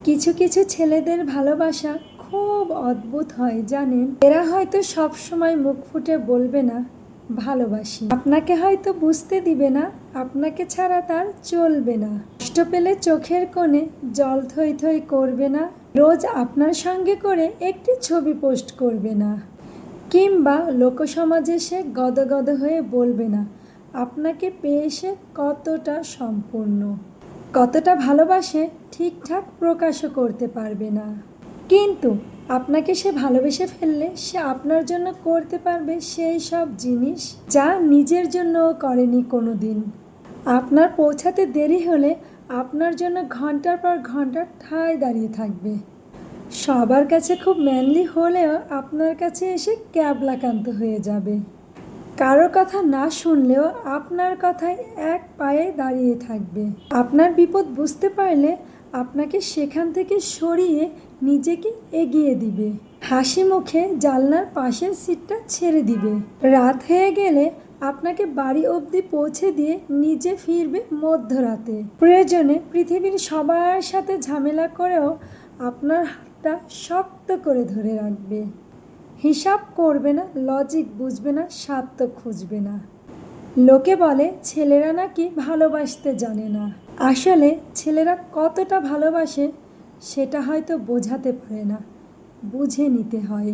কিছু কিছু ছেলেদের ভালোবাসা খুব অদ্ভুত হয় জানেন। এরা হয়তো সব সময় মুখ ফুটে বলবে না ভালোবাসি, আপনাকে হয়তো বুঝতে দিবে না আপনাকে ছাড়া তার চলবে না, কষ্ট পেলে চোখের কোণে জল থই থই করবে না, রোজ আপনার সঙ্গে করে একটি ছবি পোস্ট করবে না, কিংবা লোকসমাজে সে গদগদ হয়ে বলবে না আপনাকে পেয়ে সে কতটা সম্পূর্ণ, কতটা ভালোবাসে ঠিকঠাক প্রকাশও করতে পারবে না। কিন্তু আপনাকে সে ভালোবেসে ফেললে সে আপনার জন্য করতে পারবে সেই সব জিনিস যা নিজের জন্যও করেনি কোনো দিন। আপনার পৌঁছাতে দেরি হলে আপনার জন্য ঘন্টার পর ঘন্টা ঠায় দাঁড়িয়ে থাকবে। সবার কাছে খুব ম্যানলি হলেও আপনার কাছে এসে ক্যাবলাকান্ত হয়ে যাবে। কারো কথা না শুনলেও আপনার কথায় এক পায়ে দাঁড়িয়ে থাকবে। আপনার বিপদ বুঝতে পারলে আপনাকে সেখান থেকে সরিয়ে নিজেকে এগিয়ে দিবে। হাসি মুখে জানলার পাশের সিটটা ছেড়ে দিবে। রাত হয়ে গেলে আপনাকে বাড়ি অবধি পৌঁছে দিয়ে নিজে ফিরবে মধ্যরাতে। প্রয়োজনে পৃথিবীর সবার সাথে ঝামেলা করেও আপনার হাতটা শক্ত করে ধরে রাখবে। হিসাব করবে না, লজিক বুঝবে না, স্বার্থ খুঁজবে না। লোকে বলে ছেলেরা নাকি ভালোবাসতে জানে না। আসলে ছেলেরা কতটা ভালোবাসে সেটা হয়তো বোঝাতে পারে না, বুঝে নিতে হয়।